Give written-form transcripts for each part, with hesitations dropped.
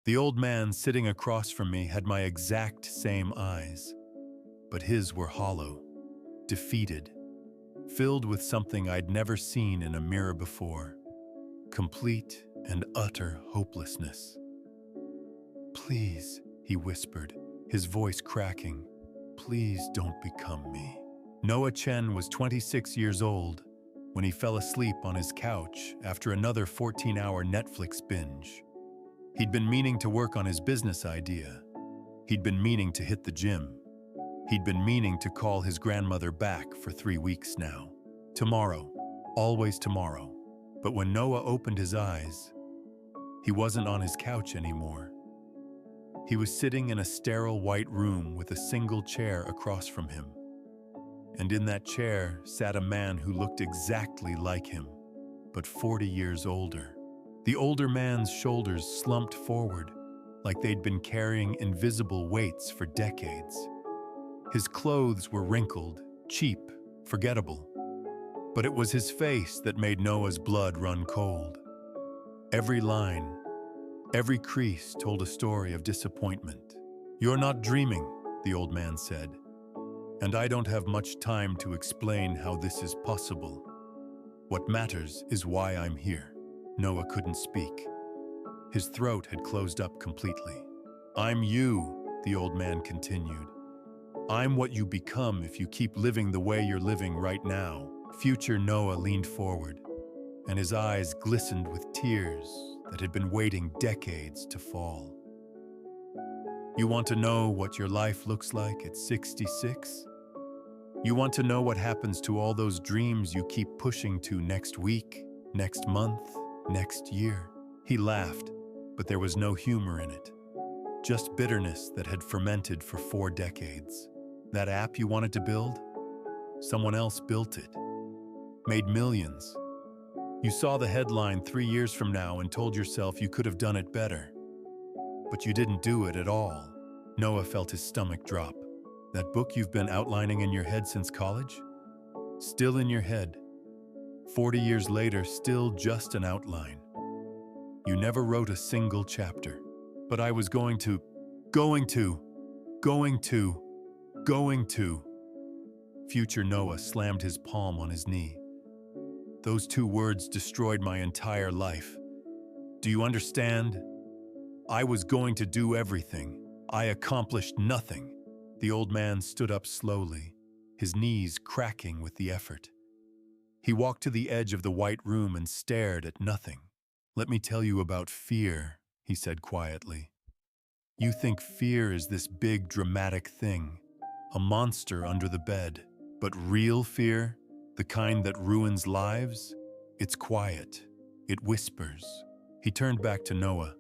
The old man sitting across from me had my exact same eyes, but his were hollow, defeated, filled with something I'd never seen in a mirror before, complete and utter hopelessness. "Please," he whispered, his voice cracking, "please don't become me." Noah Chen was 26 years old when he fell asleep on his couch after another 14-hour Netflix binge. He'd been meaning to work on his business idea. He'd been meaning to hit the gym. He'd been meaning to call his grandmother back for 3 weeks now. Tomorrow, always tomorrow. But when Noah opened his eyes, he wasn't on his couch anymore. He was sitting in a sterile white room with a single chair across from him. And in that chair sat a man who looked exactly like him, but 40 years older. The older man's shoulders slumped forward, like they'd been carrying invisible weights for decades. His clothes were wrinkled, cheap, forgettable. But it was his face that made Noah's blood run cold. Every line, every crease told a story of disappointment. "You're not dreaming," the old man said. "And I don't have much time to explain how this is possible. What matters is why I'm here." Noah couldn't speak. His throat had closed up completely. "I'm you," the old man continued. "I'm what you become if you keep living the way you're living right now." Future Noah leaned forward, and his eyes glistened with tears that had been waiting decades to fall. "You want to know what your life looks like at 66? You want to know what happens to all those dreams you keep pushing to next week, next month, next year?" He laughed, but there was no humor in it. Just bitterness that had fermented for 4 decades. That app you wanted to build? Someone else built it. Made millions. You saw the headline 3 years from now and told yourself you could have done it better. But you didn't do it at all. Noah felt his stomach drop. That book you've been outlining in your head since college? Still in your head. 40 years later, still just an outline. You never wrote a single chapter. But I was going to. Future Noah slammed his palm on his knee. Those 2 words destroyed my entire life. Do you understand? I was going to do everything. I accomplished nothing. The old man stood up slowly, his knees cracking with the effort. He walked to the edge of the white room and stared at nothing. "Let me tell you about fear," he said quietly. "You think fear is this big, dramatic thing, a monster under the bed. But real fear, the kind that ruins lives, it's quiet. It whispers." He turned back to Noah.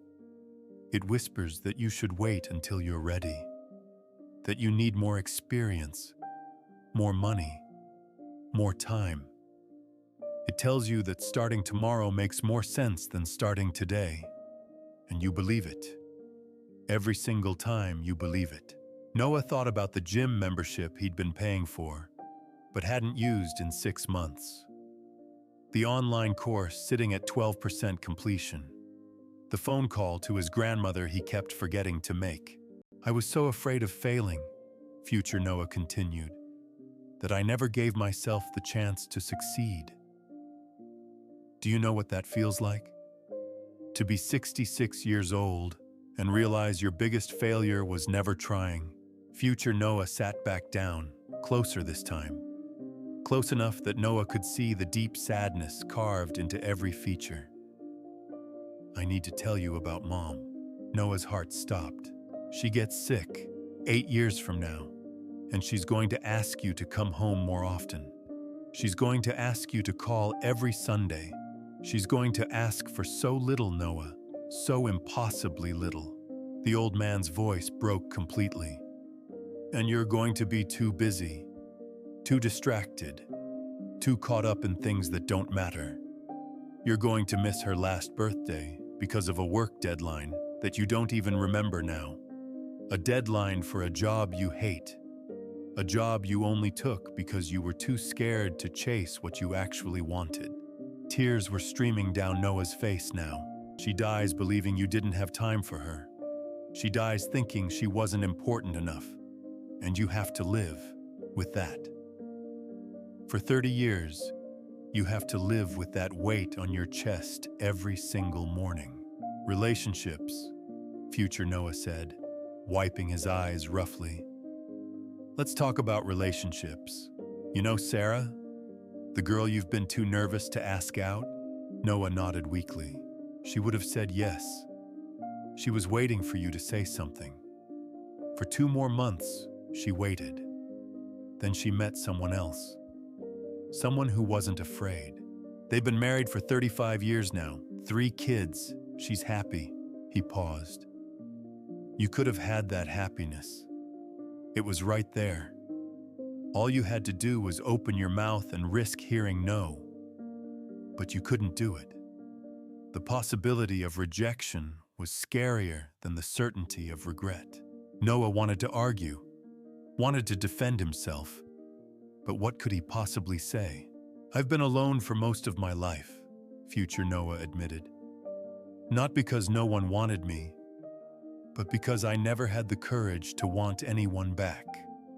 "It whispers that you should wait until you're ready. That you need more experience, more money, more time. It tells you that starting tomorrow makes more sense than starting today. And you believe it. Every single time you believe it." Noah thought about the gym membership he'd been paying for, but hadn't used in 6 months. The online course sitting at 12% completion. The phone call to his grandmother he kept forgetting to make. "I was so afraid of failing," future Noah continued, "that I never gave myself the chance to succeed." Do you know what that feels like? To be 66 years old and realize your biggest failure was never trying. Future Noah sat back down, closer this time. Close enough that Noah could see the deep sadness carved into every feature. "I need to tell you about Mom." Noah's heart stopped. "She gets sick 8 years from now, and she's going to ask you to come home more often. She's going to ask you to call every Sunday. She's going to ask for so little, Noah, so impossibly little." The old man's voice broke completely. "And you're going to be too busy, too distracted, too caught up in things that don't matter. You're going to miss her last birthday because of a work deadline that you don't even remember now. A deadline for a job you hate. A job you only took because you were too scared to chase what you actually wanted." Tears were streaming down Noah's face now. "She dies believing you didn't have time for her. She dies thinking she wasn't important enough, and you have to live with that. For 30 years, you have to live with that weight on your chest every single morning. Relationships, future Noah said, wiping his eyes roughly. Let's talk about relationships. You know Sarah, the girl you've been too nervous to ask out? Noah nodded weakly. She would have said yes. She was waiting for you to say something. For 2 more months, she waited. Then she met someone else. Someone who wasn't afraid. They've been married for 35 years now, 3 kids. She's happy. He paused. You could have had that happiness. It was right there. All you had to do was open your mouth and risk hearing no. But you couldn't do it. The possibility of rejection was scarier than the certainty of regret. Noah wanted to argue, wanted to defend himself. But what could he possibly say? I've been alone for most of my life, future Noah admitted. Not because no one wanted me, but because I never had the courage to want anyone back.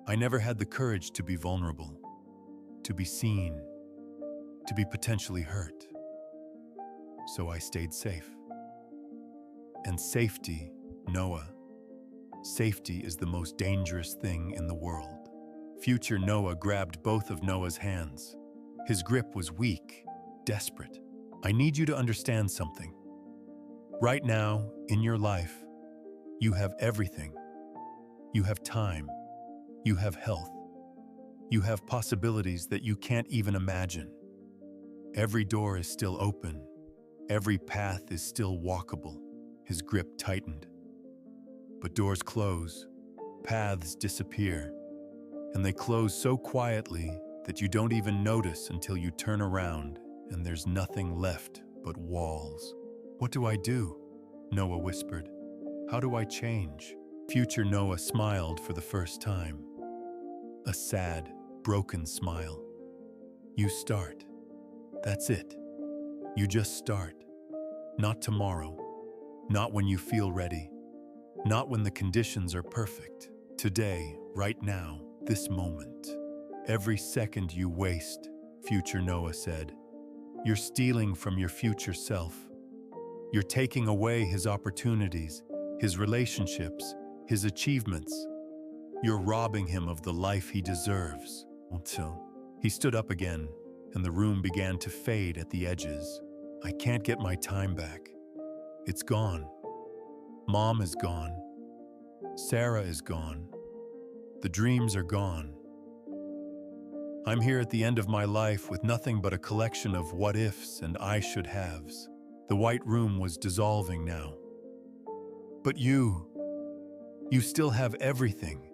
I never had the courage to be vulnerable, to be seen, to be potentially hurt. So I stayed safe. And safety, Noah, safety is the most dangerous thing in the world. Future Noah grabbed both of Noah's hands. His grip was weak, desperate. I need you to understand something. Right now, in your life, you have everything. You have time. You have health. You have possibilities that you can't even imagine. Every door is still open. Every path is still walkable. His grip tightened. But doors close, paths disappear, and they close so quietly that you don't even notice until you turn around and there's nothing left but walls. What do I do? Noah whispered. How do I change? Future Noah smiled for the first time. A sad, broken smile. You start. That's it. You just start. Not tomorrow. Not when you feel ready. Not when the conditions are perfect. Today, right now, this moment. Every second you waste, future Noah said, you're stealing from your future self. You're taking away his opportunities, his relationships, his achievements. You're robbing him of the life he deserves. Until he stood up again, and the room began to fade at the edges. I can't get my time back. It's gone. Mom is gone. Sarah is gone. The dreams are gone. I'm here at the end of my life with nothing but a collection of what-ifs and I should-haves. The white room was dissolving now. But you still have everything.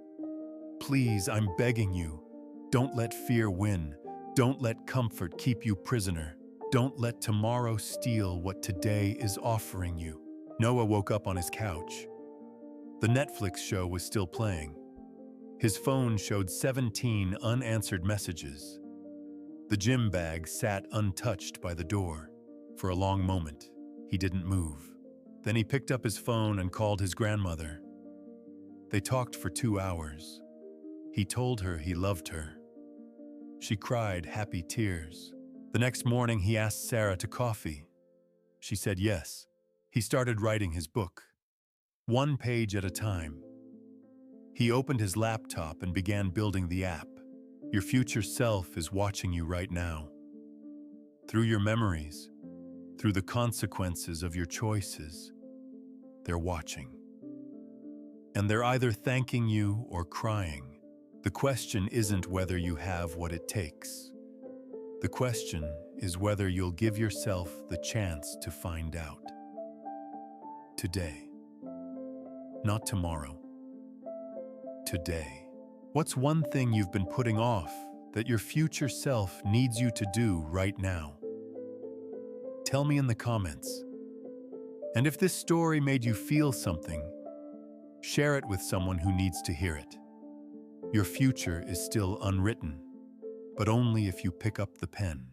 Please, I'm begging you, don't let fear win. Don't let comfort keep you prisoner. Don't let tomorrow steal what today is offering you. Noah woke up on his couch. The Netflix show was still playing. His phone showed 17 unanswered messages. The gym bag sat untouched by the door. For a long moment, he didn't move. Then he picked up his phone and called his grandmother. They talked for 2 hours. He told her he loved her. She cried happy tears. The next morning, he asked Sarah to coffee. She said yes. He started writing his book, 1 page at a time. He opened his laptop and began building the app. Your future self is watching you right now. Through your memories, through the consequences of your choices, they're watching. And they're either thanking you or crying. The question isn't whether you have what it takes. The question is whether you'll give yourself the chance to find out. Today. Not tomorrow. Today. What's one thing you've been putting off that your future self needs you to do right now? Tell me in the comments. And if this story made you feel something, share it with someone who needs to hear it. Your future is still unwritten, but only if you pick up the pen.